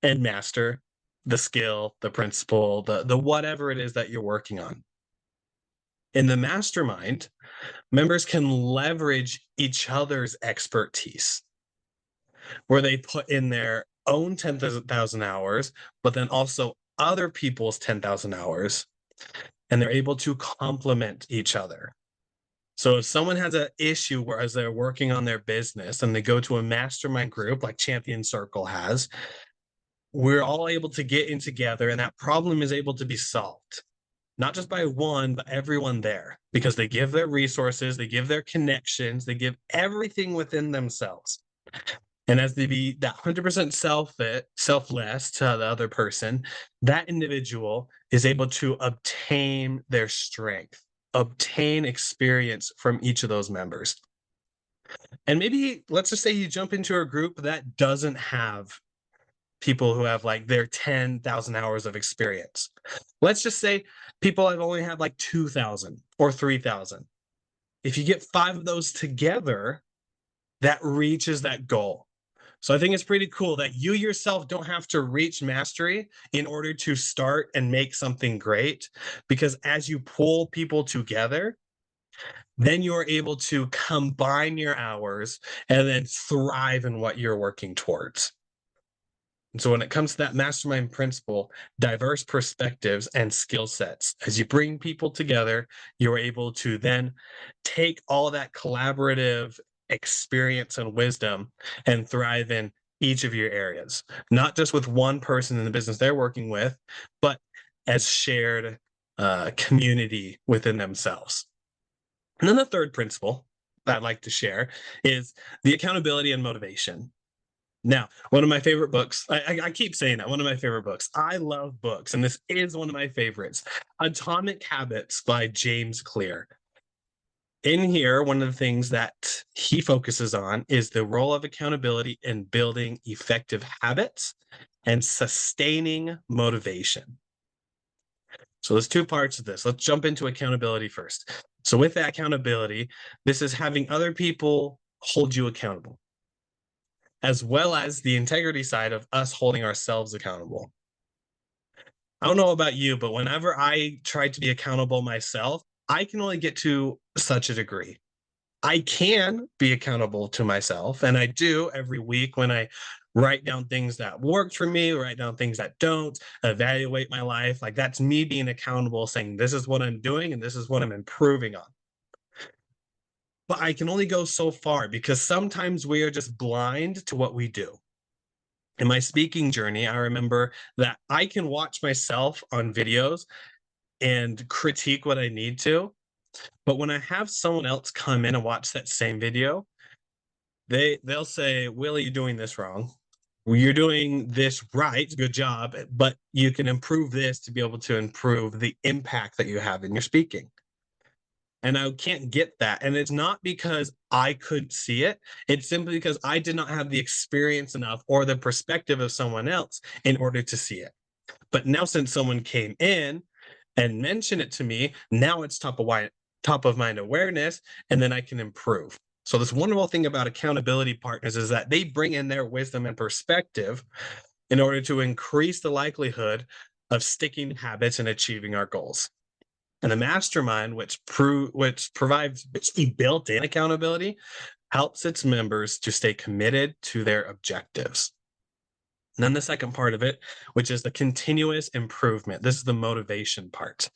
and master the skill, the principle, the whatever it is that you're working on. In the mastermind, members can leverage each other's expertise, where they put in their own 10,000 hours, but then also other people's 10,000 hours, and they're able to complement each other. So if someone has an issue whereas they're working on their business and they go to a mastermind group like Champion Circle has, we're all able to get in together and that problem is able to be solved. Not just by one, but everyone there, because they give their resources, they give their connections, they give everything within themselves. And as they be that 100% selfless to the other person, that individual is able to obtain their strength, obtain experience from each of those members. And maybe let's just say you jump into a group that doesn't have people who have like their 10,000 hours of experience. Let's just say people have only had like 2,000 or 3,000. If you get 5 of those together, that reaches that goal. So I think it's pretty cool that you yourself don't have to reach mastery in order to start and make something great, because as you pull people together, then you're able to combine your hours and then thrive in what you're working towards. And so when it comes to that mastermind principle, diverse perspectives and skill sets, as you bring people together, you're able to then take all that collaborative experience and wisdom and thrive in each of your areas, not just with one person in the business they're working with, but as shared community within themselves. And then the third principle that I'd like to share is the accountability and motivation. Now, one of my favorite books, I keep saying that, one of my favorite books. I love books, and this is one of my favorites, Atomic Habits by James Clear. In here, one of the things that he focuses on is the role of accountability in building effective habits and sustaining motivation. So there's 2 parts of this. Let's jump into accountability first. So with that accountability, this is having other people hold you accountable, as well as the integrity side of us holding ourselves accountable. I don't know about you, but whenever I try to be accountable myself, I can only get to such a degree. I can be accountable to myself, and I do every week when I write down things that worked for me, write down things that don't, evaluate my life. Like that's me being accountable, saying this is what I'm doing and this is what I'm improving on. But I can only go so far because sometimes we are just blind to what we do. In my speaking journey, I remember that I can watch myself on videos and critique what I need to. But when I have someone else come in and watch that same video, they'll say, Willie, you're doing this wrong. You're doing this right. Good job. But you can improve this to be able to improve the impact that you have in your speaking. And I can't get that. And it's not because I couldn't see it. It's simply because I did not have the experience enough or the perspective of someone else in order to see it. But now since someone came in and mentioned it to me, now it's top of top of mind awareness, and then I can improve. So this wonderful thing about accountability partners is that they bring in their wisdom and perspective in order to increase the likelihood of sticking to habits and achieving our goals. And the mastermind, which provides basically built-in accountability, helps its members to stay committed to their objectives. And then the second part of it, which is the continuous improvement. This is the motivation part.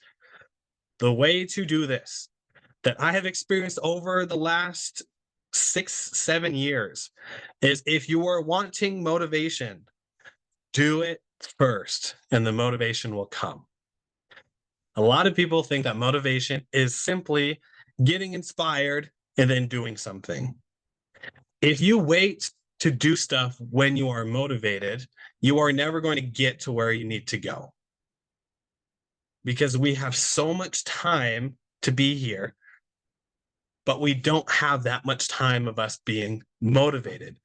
The way to do this that I have experienced over the last 6-7 years is, if you are wanting motivation, do it first and the motivation will come. A lot of people think that motivation is simply getting inspired and then doing something. If you wait to do stuff when you are motivated, you are never going to get to where you need to go. Because we have so much time to be here, but we don't have that much time of us being motivated.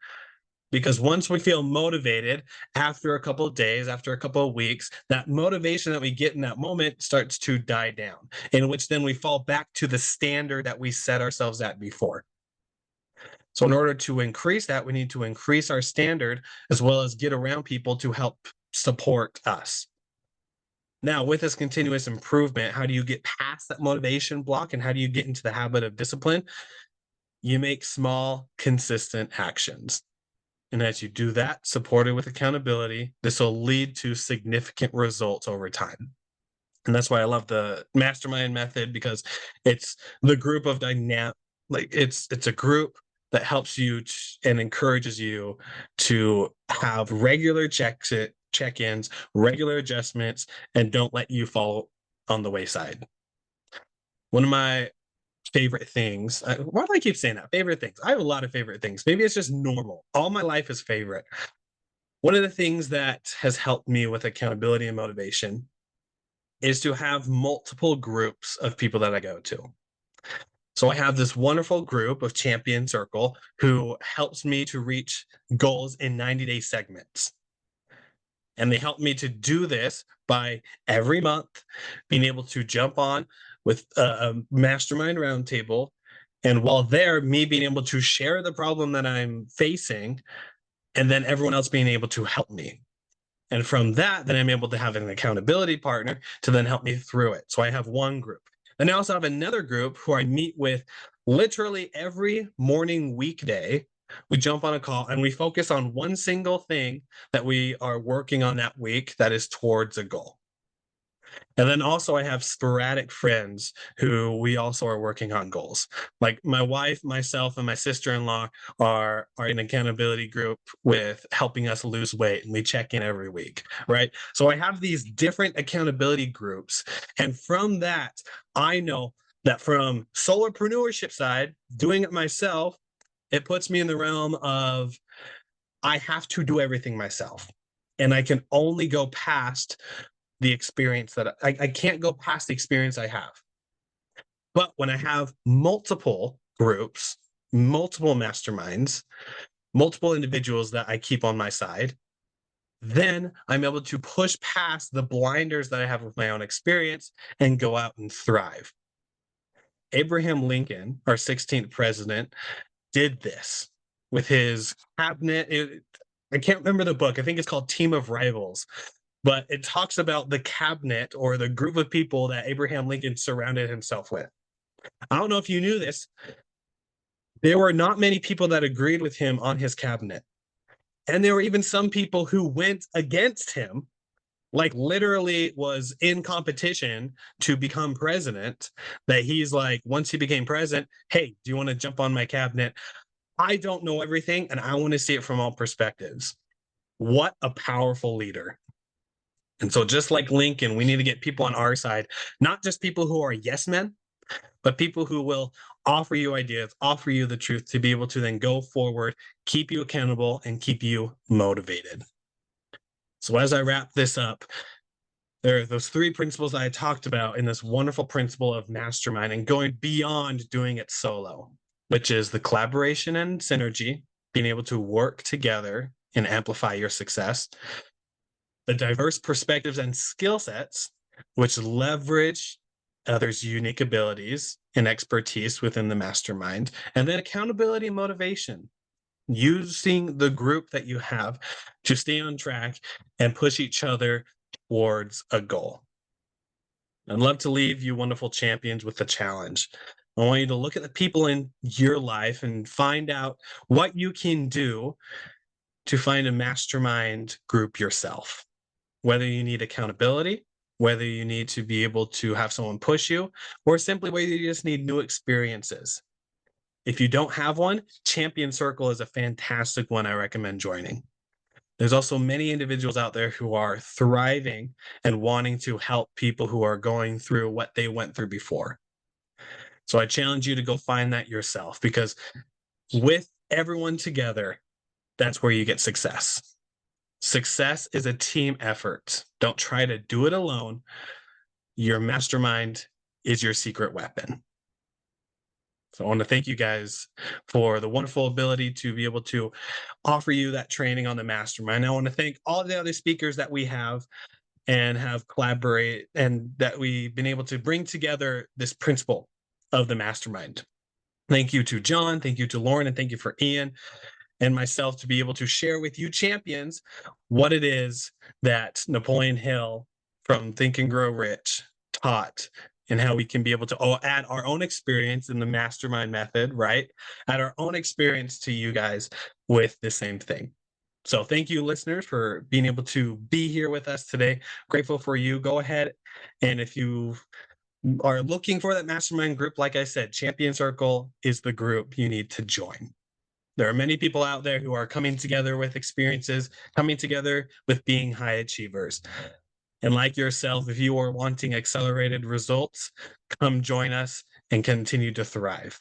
Because once we feel motivated, after a couple of days, after a couple of weeks, that motivation that we get in that moment starts to die down, in which then we fall back to the standard that we set ourselves at before. So in order to increase that, we need to increase our standard as well as get around people to help support us. Now, with this continuous improvement, how do you get past that motivation block and how do you get into the habit of discipline? You make small, consistent actions. And as you do that, supported with accountability, this will lead to significant results over time. And that's why I love the mastermind method, because it's the group of it's a group that helps you and encourages you to have regular check-ins, regular adjustments, and don't let you fall on the wayside. One of my favorite things, why do I keep saying that? Favorite things. I have a lot of favorite things. Maybe it's just normal. All my life is favorite. One of the things that has helped me with accountability and motivation is to have multiple groups of people that I go to. So I have this wonderful group of Champion Circle who helps me to reach goals in 90-day segments. And they help me to do this by every month being able to jump on with a mastermind roundtable. And while there, me being able to share the problem that I'm facing, and then everyone else being able to help me. And from that, then I'm able to have an accountability partner to then help me through it. So I have one group. And I also have another group who I meet with literally every morning weekday. We jump on a call and we focus on one single thing that we are working on that week that is towards a goal. And then also I have sporadic friends who we also are working on goals. Like my wife, myself, and my sister-in-law are in an accountability group with helping us lose weight, and we check in every week, right? So I have these different accountability groups. And from that, I know that from solopreneurship side, doing it myself, it puts me in the realm of I have to do everything myself. And I can only go past the experience that I can't go past the experience I have. But when I have multiple groups, multiple masterminds, multiple individuals that I keep on my side, then I'm able to push past the blinders that I have with my own experience and go out and thrive. Abraham Lincoln, our 16th president, did this with his cabinet. I can't remember the book. I think it's called Team of Rivals. But it talks about the cabinet or the group of people that Abraham Lincoln surrounded himself with. I don't know if you knew this. There were not many people that agreed with him on his cabinet. And there were even some people who went against him, like literally was in competition to become president, that he's like, once he became president, hey, do you want to jump on my cabinet? I don't know everything, and I want to see it from all perspectives. What a powerful leader. And so just like Lincoln, we need to get people on our side, not just people who are yes men, but people who will offer you ideas, offer you the truth to be able to then go forward, keep you accountable, and keep you motivated. So as I wrap this up, there are those three principles I talked about in this wonderful principle of mastermind and going beyond doing it solo, which is the collaboration and synergy, being able to work together and amplify your success. The diverse perspectives and skill sets, which leverage others' unique abilities and expertise within the mastermind, and then accountability and motivation, using the group that you have to stay on track and push each other towards a goal. I'd love to leave you wonderful champions with a challenge. I want you to look at the people in your life and find out what you can do to find a mastermind group yourself. Whether you need accountability, whether you need to be able to have someone push you, or simply whether you just need new experiences. If you don't have one, Champion Circle is a fantastic one I recommend joining. There's also many individuals out there who are thriving and wanting to help people who are going through what they went through before. So I challenge you to go find that yourself, because with everyone together, that's where you get success. Success is a team effort. Don't try to do it alone. Your mastermind is your secret weapon. So I want to thank you guys for the wonderful ability to be able to offer you that training on the mastermind. I want to thank all the other speakers that we have and have collaborate, and that we've been able to bring together this principle of the mastermind. Thank you to Jon, thank you to Lauren, and thank you for Ian and myself to be able to share with you champions what it is that Napoleon Hill from Think and Grow Rich taught, and how we can be able to add our own experience in the mastermind method, right? Add our own experience to you guys with the same thing. So thank you, listeners, for being able to be here with us today. Grateful for you. Go ahead, and if you are looking for that mastermind group, like I said, Champion Circle is the group you need to join. There are many people out there who are coming together with experiences, coming together with being high achievers. And like yourself, if you are wanting accelerated results, come join us and continue to thrive.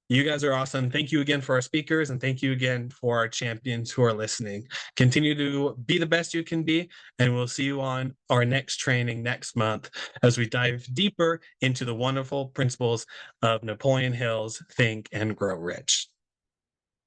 You guys are awesome. Thank you again for our speakers, and thank you again for our champions who are listening. Continue to be the best you can be, and we'll see you on our next training next month as we dive deeper into the wonderful principles of Napoleon Hill's Think and Grow Rich.